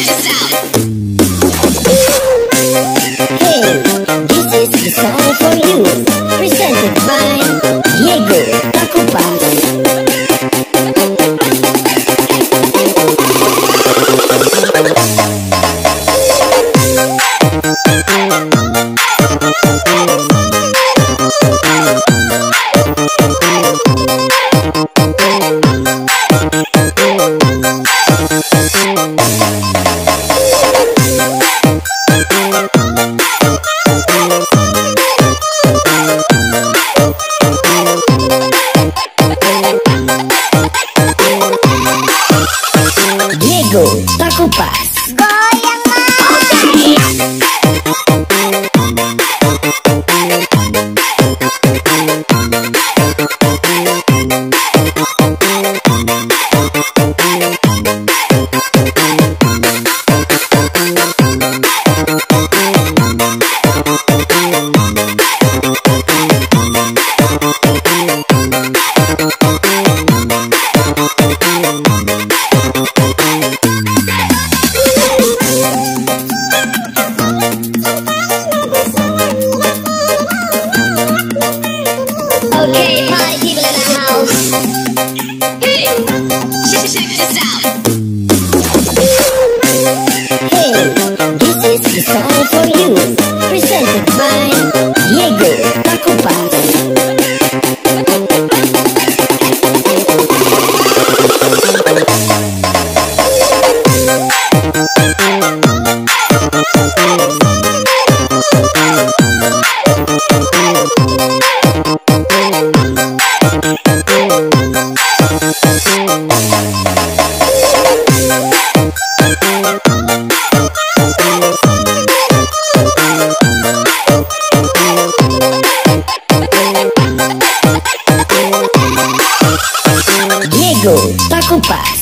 this out. Hey, this is the song for you, presented by Diego Tacupas. Diego Tacupas. Goyang Okay, party people in the house. Hey, check this out. Hey, this is the song for you, presented by Diego Tacupas. Diego Tacupas.